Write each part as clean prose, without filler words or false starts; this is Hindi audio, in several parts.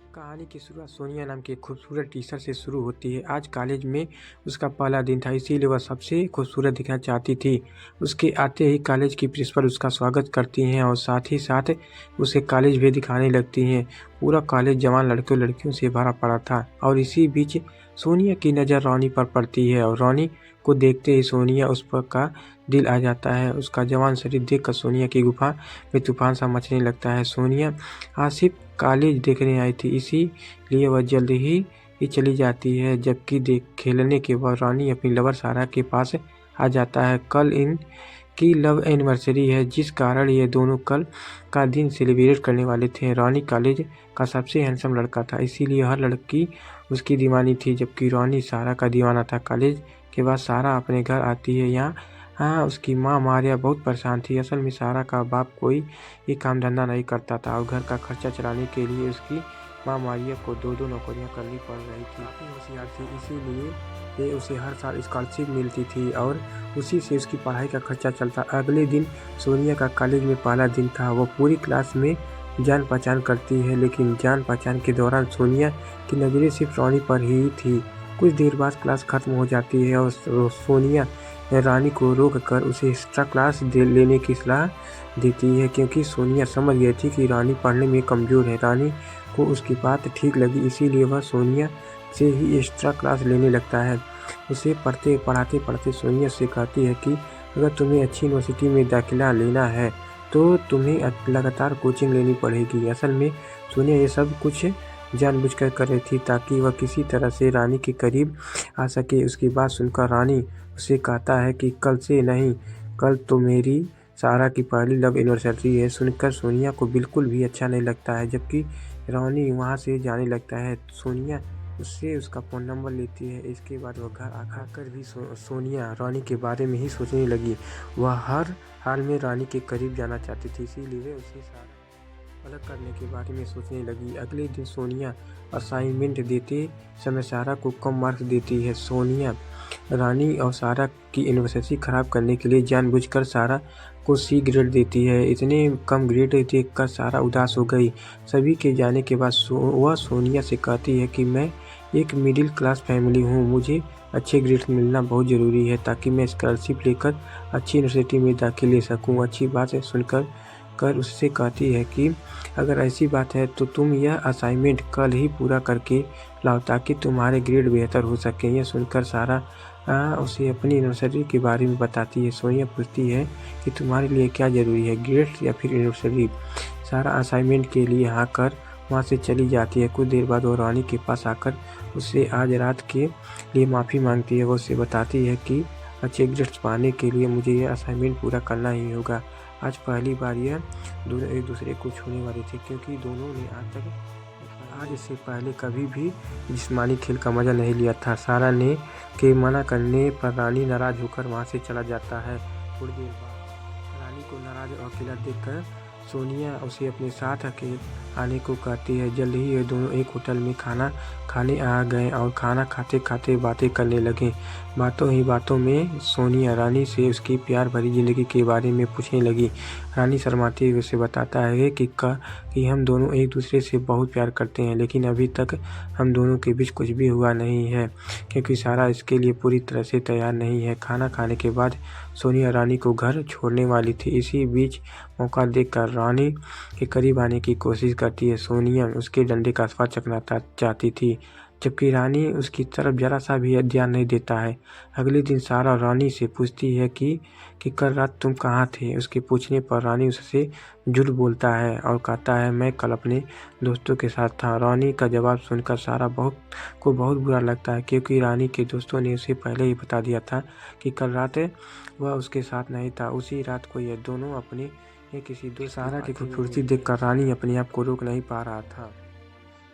कहानी की शुरुआत सोनिया नाम की एक खूबसूरत टीचर से शुरू होती है। आज कॉलेज में उसका पहला दिन था, इसीलिए वह सबसे खूबसूरत दिखना चाहती थी। उसके आते ही कॉलेज की प्रिंसिपल उसका स्वागत करती हैं और साथ ही साथ उसे कॉलेज भी दिखाने लगती हैं। पूरा कॉलेज जवान लड़कों लड़कियों से भरा पड़ा था और इसी बीच सोनिया की नज़र रोनी पर पड़ती है और रोनी को देखते ही सोनिया उस पर का दिल आ जाता है। उसका जवान शरीर देखकर सोनिया की गुफा में तूफान सा मचने लगता है। सोनिया आसिफ कॉलेज देखने आई थी, इसीलिए वह जल्द ही चली जाती है। जबकि खेलने के बाद रानी अपनी लवर सारा के पास आ जाता है। कल इनकी लव एनिवर्सरी है, जिस कारण ये दोनों कल का दिन सेलिब्रेट करने वाले थे। रानी कॉलेज का सबसे हैंडसम लड़का था, इसीलिए हर लड़की उसकी दीवानी थी, जबकि रानी सारा का दीवाना था। कॉलेज के बाद सारा अपने घर आती है। यहाँ हाँ, उसकी माँ मारिया बहुत परेशान थी। असल में सारा का बाप कोई ही काम धंधा नहीं करता था और घर का खर्चा चलाने के लिए उसकी माँ मारिया को दो नौकरियां करनी पड़ रही थी। काफ़ी होशियार थी, इसीलिए ये उसे हर साल स्कॉलरशिप मिलती थी और उसी से उसकी पढ़ाई का खर्चा चलता। अगले दिन सोनिया का कॉलेज में पहला दिन था। वो पूरी क्लास में जान पहचान करती है, लेकिन जान पहचान के दौरान सोनिया की नज़रें सिर्फ रोनी पर ही थी। कुछ देर बाद क्लास खत्म हो जाती है और सोनिया रानी को रोक कर उसे एक्स्ट्रा क्लास लेने की सलाह देती है, क्योंकि सोनिया समझ गई थी कि रानी पढ़ने में कमज़ोर है। रानी को उसकी बात ठीक लगी, इसीलिए वह सोनिया से ही एक्स्ट्रा क्लास लेने लगता है। उसे पढ़ाते पढ़ाते सोनिया से कहती है कि अगर तुम्हें अच्छी यूनिवर्सिटी में दाखिला लेना है तो तुम्हें लगातार कोचिंग लेनी पड़ेगी। असल में सोनिया ये सब कुछ जानबूझकर कर रही थी ताकि वह किसी तरह से रानी के करीब आ सके। उसकी बात सुनकर रानी उसे कहता है कि कल से नहीं, कल तो मेरी सारा की पहली लव एनिवर्सरी है। सुनकर सोनिया को बिल्कुल भी अच्छा नहीं लगता है, जबकि रोनी वहाँ से जाने लगता है। सोनिया उससे उसका फ़ोन नंबर लेती है। इसके बाद वह घर आकर भी सोनिया रानी के बारे में ही सोचने लगी। वह हर हाल में रानी के करीब जाना चाहती थी, इसीलिए उसे सारा अलग करने के बारे में सोचने लगी। अगले दिन सोनिया असाइनमेंट देते समय सारा को कम मार्क्स देती है। सोनिया रानी और सारा की एनिवर्सरी खराब करने के लिए जानबूझकर सारा को सी ग्रेड देती है। इतने कम ग्रेड देखकर सारा उदास हो गई। सभी के जाने के बाद वह सोनिया से कहती है कि मैं एक मिडिल क्लास फैमिली हूँ, मुझे अच्छे ग्रेड मिलना बहुत ज़रूरी है ताकि मैं स्कॉलरशिप लेकर अच्छी यूनिवर्सिटी में दाखिल ले सकूँ। अच्छी बात है सुनकर उससे कहती है कि अगर ऐसी बात है तो तुम यह असाइनमेंट कल ही पूरा करके लाओ ताकि तुम्हारे ग्रेड बेहतर हो सकें। यह सुनकर सारा उसे अपनी यूनिवर्सिटी के बारे में बताती है। सोनिया पूछती है कि तुम्हारे लिए क्या ज़रूरी है, ग्रेड या फिर यूनिवर्सिटी। सारा असाइनमेंट के लिए हाँ कर वहाँ से चली जाती है। कुछ देर बाद वो रानी के पास आकर उससे आज रात के लिए माफ़ी मांगती है। वो उससे बताती है कि अच्छे ग्रेड्स पाने के लिए मुझे यह असाइनमेंट पूरा करना ही होगा। आज पहली बार यह दोनों एक दूसरे को छूने वाले थे, क्योंकि दोनों ने आज इससे पहले कभी भी जिस्मानी खेल का मज़ा नहीं लिया था। सारा ने के मना करने पर रानी नाराज़ होकर वहाँ से चला जाता है। थोड़ी देर बाद रानी को नाराज़ और अकेला देखकर सोनिया उसे अपने साथ आने को कहती है। जल्द ही ये दोनों एक होटल में खाना खाने आ गए और खाना खाते खाते बातें करने लगे। बातों ही बातों में सोनिया रानी से उसकी प्यार भरी ज़िंदगी के बारे में पूछने लगी। रानी शर्माते हुए उसे बताता है कि हम दोनों एक दूसरे से बहुत प्यार करते हैं, लेकिन अभी तक हम दोनों के बीच कुछ भी हुआ नहीं है, क्योंकि सारा इसके लिए पूरी तरह से तैयार नहीं है। खाना खाने के बाद सोनिया रानी को घर छोड़ने वाली थी। इसी बीच मौका देखकर रानी के करीब आने की कोशिश करती है। सोनिया उसके डंडे का स्वाद चखना चाहती थी, जबकि रानी उसकी तरफ जरा सा भी ध्यान नहीं देता है। अगले दिन सारा रानी से पूछती है कि कल रात तुम कहाँ थे। उसके पूछने पर रानी उससे झूठ बोलता है और कहता है मैं कल अपने दोस्तों के साथ था। रानी का जवाब सुनकर सारा बहुत बुरा लगता है, क्योंकि रानी के दोस्तों ने उसे पहले ही बता दिया था कि कल रात वह उसके साथ नहीं था। उसी रात को यह दोनों अपने किसी दोस्त सारा की खूबसूरती देखकर रानी अपने आप को रोक नहीं पा रहा था,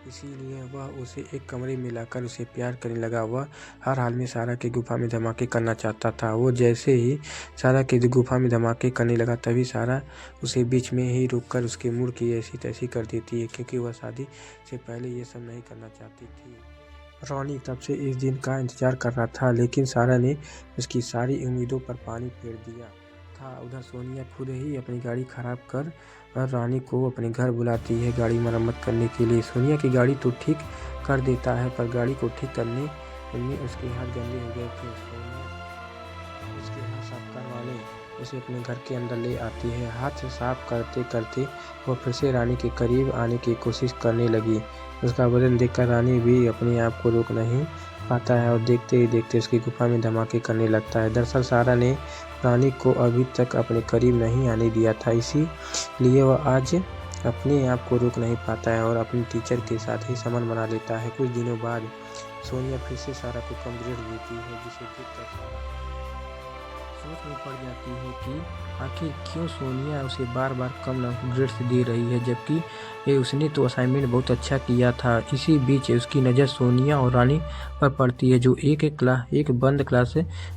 इसीलिए वह उसे एक कमरे में लाकर उसे प्यार करने लगा। वह हर हाल में सारा की गुफा में धमाके करना चाहता था। वो जैसे ही सारा की गुफा में धमाके करने लगा, तभी सारा उसे बीच में ही रोककर उसके मूड की ऐसी तैसी कर देती है, क्योंकि वह शादी से पहले ये सब नहीं करना चाहती थी। रोनी तब से इस दिन का इंतजार कर रहा था, लेकिन सारा ने उसकी सारी उम्मीदों पर पानी फेर दिया। था। उधर सोनिया खुद ही अपनी गाड़ी खराब कर रानी को अपने घर बुलाती है गाड़ी मरम्मत करने के लिए। सोनिया की गाड़ी तो ठीक कर देता है पर गाड़ी को ठीक करने में उसके हाथ गंदे हो गए थे। सोनिया उसके हाथ साफ करवाने उसे अपने घर के अंदर ले आती है। हाथ से साफ करते करते वह फिर से रानी के करीब आने की कोशिश करने लगी। उसका वजन देखकर रानी भी अपने आप को रोक नहीं पाता है और देखते ही देखते उसकी गुफा में धमाके करने लगता है। दरअसल सारा ने रानी को अभी तक अपने करीब नहीं आने दिया था, इसीलिए वह आज अपने आप को रोक नहीं पाता है और अपने टीचर के साथ ही संबंध बना लेता है। कुछ दिनों बाद सोनिया फिर से सारा को कम ग्रेड देती है, जिसे देखकर सारा सोच में पड़ जाती है कि आखिर क्यों सोनिया उसे बार बार कम ग्रेड्स दे रही है, जबकि ये उसने तो असाइनमेंट बहुत अच्छा किया था। इसी बीच उसकी नज़र सोनिया और रानी पर पड़ती है, जो एक बंद क्लास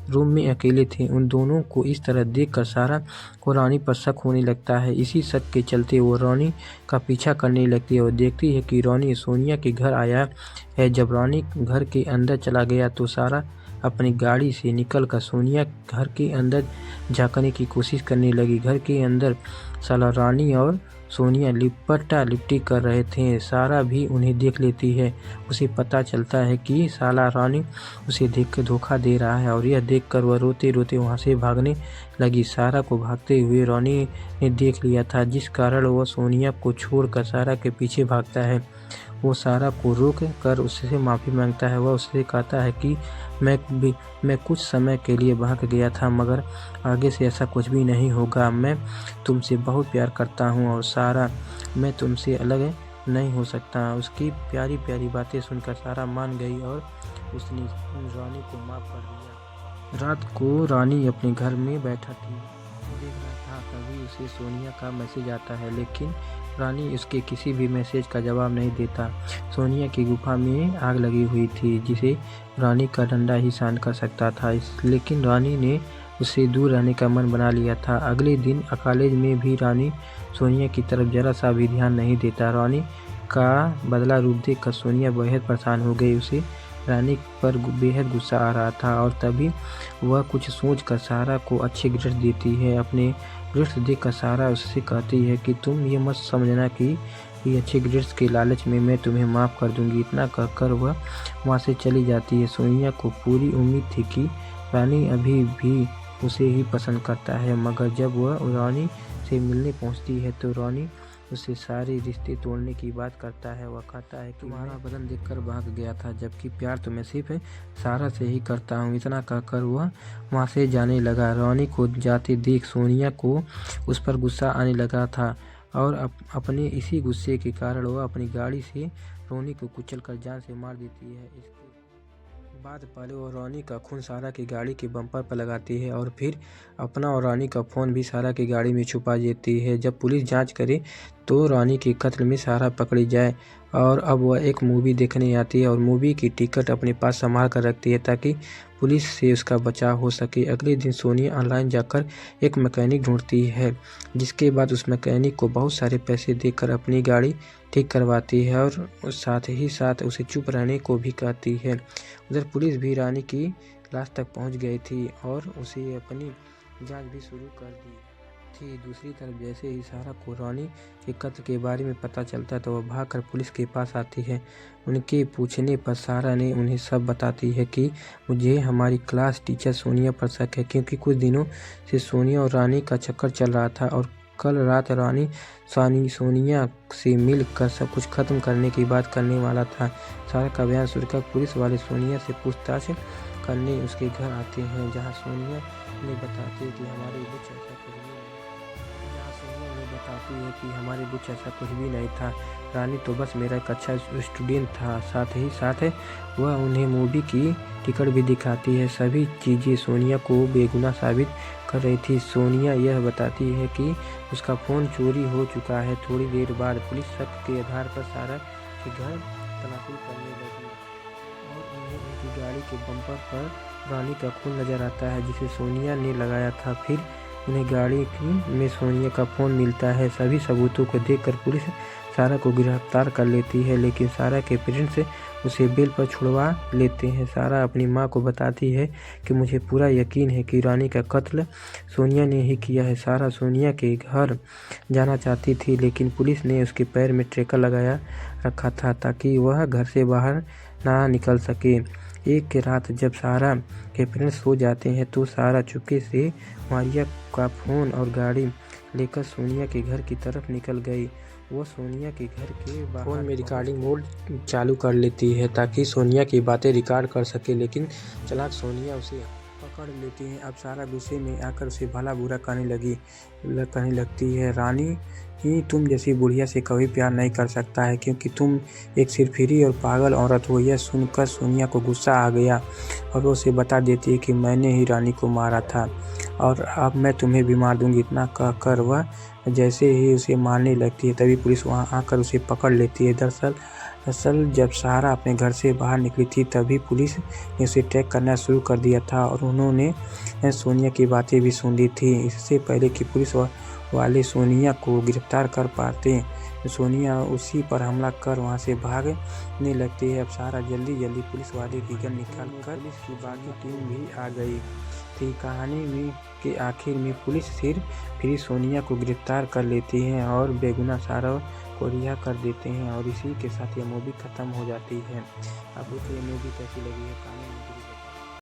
रूम में अकेले थे। उन दोनों को इस तरह देखकर सारा को रानी पर शक होने लगता है। इसी शक के चलते वो रानी का पीछा करने लगती है और देखती है कि रानी सोनिया के घर आया है। जब रानी घर के अंदर चला गया तो सारा अपनी गाड़ी से निकलकर सोनिया घर के अंदर झांकने की कोशिश करने लगी। घर के अंदर साला रानी और सोनिया लिपटा लिपटी कर रहे थे। सारा भी उन्हें देख लेती है। उसे पता चलता है कि साला रानी उसे देखकर धोखा दे रहा है और यह देखकर वह रोते रोते वहां से भागने लगी। सारा को भागते हुए रानी ने देख लिया था, जिस कारण वह सोनिया को छोड़कर सारा के पीछे भागता है। वो सारा को रोक कर उससे माफ़ी मांगता है। वह उससे कहता है कि मैं कुछ समय के लिए भाग गया था, मगर आगे से ऐसा कुछ भी नहीं होगा। मैं तुमसे बहुत प्यार करता हूँ और सारा, मैं तुमसे अलग नहीं हो सकता। उसकी प्यारी प्यारी बातें सुनकर सारा मान गई और उसने रानी को माफ़ कर दिया। रात को रानी अपने घर में बैठा थी, देख रहा था तभी उसे सोनिया का मैसेज आता है, लेकिन रानी उसके किसी भी मैसेज का जवाब नहीं देता। सोनिया की गुफा में आग लगी हुई थी, जिसे रानी का डंडा ही शांत कर सकता था, लेकिन रानी ने उससे दूर रहने का मन बना लिया था। अगले दिन कॉलेज में भी रानी सोनिया की तरफ जरा सा भी ध्यान नहीं देता। रानी का बदला रूप देखकर सोनिया बेहद परेशान हो गई। उसे रानी पर बेहद गुस्सा आ रहा था और तभी वह कुछ सोचकर सारा को अच्छे ग्रेड देती है। अपने ग्रेड्स देखकर सारा उससे कहती है कि तुम ये मत समझना कि ये अच्छे ग्रेड्स के लालच में मैं तुम्हें माफ़ कर दूंगी। इतना कहकर वह वहाँ से चली जाती है। सोनिया को पूरी उम्मीद थी कि रानी अभी भी उसे ही पसंद करता है, मगर जब वह रानी से मिलने पहुँचती है तो रानी उससे सारे रिश्ते तोड़ने की बात करता है। वह कहता है कि तुम्हारा बदन देखकर भाग गया था, जबकि प्यार तो मैं सिर्फ सारा से ही करता हूँ। इतना कहकर वह वहाँ से जाने लगा। रानी को जाते देख सोनिया को उस पर गुस्सा आने लगा था और अपने इसी गुस्से के कारण वह अपनी गाड़ी से रानी को कुचलकर जान से मार देती है। इसके बाद पहले वो रानी का खून सारा की गाड़ी के बम्पर पर लगाती है और फिर अपना और रानी का फ़ोन भी सारा की गाड़ी में छुपा देती है। जब पुलिस जांच करे तो रानी के कत्ल में सारा पकड़ी जाए और अब वह एक मूवी देखने आती है और मूवी की टिकट अपने पास संभाल कर रखती है ताकि पुलिस से उसका बचाव हो सके। अगले दिन सोनिया ऑनलाइन जाकर एक मैकेनिक ढूंढती है, जिसके बाद उस मैकेनिक को बहुत सारे पैसे देकर अपनी गाड़ी ठीक करवाती है और साथ ही साथ उसे चुप रहने को भी कहती है। उधर पुलिस भी रानी की लाश तक पहुंच गई थी और उसे अपनी जांच भी शुरू कर दी थी। दूसरी तरफ जैसे ही सारा को रानी के कत्ल के बारे में पता चलता तो वह भागकर पुलिस के पास आती है। उनके पूछने पर सारा ने उन्हें सब बताती है कि मुझे हमारी क्लास टीचर सोनिया पर शक है, क्योंकि कुछ दिनों से सोनिया और रानी का चक्कर चल रहा था और कल रात रानी सोनिया से मिल कर सब कुछ खत्म करने की बात करने वाला था। सारा का बयान सुनकर पुलिस वाले सोनिया से पूछताछ करने उसके घर आते हैं, जहां सोनिया ने बताती है कि हमारे कुछ ऐसा कुछ भी नहीं था। रानी तो बस मेरा एक अच्छा स्टूडेंट था। साथ ही साथ वह उन्हें मूवी की टिकट भी दिखाती है। सभी चीज़ें सोनिया को बेगुनाह साबित कर रही थी। सोनिया यह बताती है कि उसका फ़ोन चोरी हो चुका है। थोड़ी देर बाद पुलिस शक के आधार पर सारा के घर तलाशी करने लगी और उन्हें उनकी गाड़ी के बम्पर पर रानी का खून नजर आता है, जिसे सोनिया ने लगाया था। फिर उन्हें गाड़ी में सोनिया का फ़ोन मिलता है। सभी सबूतों को देखकर पुलिस सारा को गिरफ्तार कर लेती है, लेकिन सारा के पेरेंट्स उसे बेल पर छुड़वा लेते हैं। सारा अपनी माँ को बताती है कि मुझे पूरा यकीन है कि रानी का कत्ल सोनिया ने ही किया है। सारा सोनिया के घर जाना चाहती थी, लेकिन पुलिस ने उसके पैर में ट्रैकर लगाया रखा था ताकि वह घर से बाहर ना निकल सके। एक रात जब सारा के पेरेंट्स सो जाते हैं तो सारा चुपके से मारिया का फ़ोन और गाड़ी लेकर सोनिया के घर की तरफ निकल गई। वो सोनिया के घर के बाहर फ़ोन में रिकॉर्डिंग मोड चालू कर लेती है ताकि सोनिया की बातें रिकॉर्ड कर सके, लेकिन चालाक सोनिया उसे पकड़ लेती है। अब सारा गुस्से में आकर उसे भला बुरा कहने लगती है। रानी ही तुम जैसी बुढ़िया से कभी प्यार नहीं कर सकता है, क्योंकि तुम एक सिरफिरी और पागल औरत हो। यह सुनकर सोनिया को गुस्सा आ गया और वो उसे बता देती है कि मैंने ही रानी को मारा था और अब मैं तुम्हें भी मार दूंगी। इतना कहकर वह जैसे ही उसे मारने लगती है तभी पुलिस वहां आकर उसे पकड़ लेती है। दरअसल जब सारा अपने घर से बाहर निकली थी तभी पुलिस ने उसे ट्रैक करना शुरू कर दिया था और उन्होंने सोनिया की बातें भी सुन ली थी। इससे पहले कि पुलिस वाले सोनिया को गिरफ्तार कर पाते, सोनिया उसी पर हमला कर वहां से भागने लगती है। अब सारा जल्दी पुलिस वाले की गन निकाल कर पुलिस की बाकी टीम भी आ गई थी। कहानी के आखिर में पुलिस फिर सोनिया को गिरफ्तार कर लेती है और बेगुनाह सारा को रिहा कर देते हैं और इसी के साथ यह मूवी ख़त्म हो जाती है। आपको ये मूवी कैसी लगी है?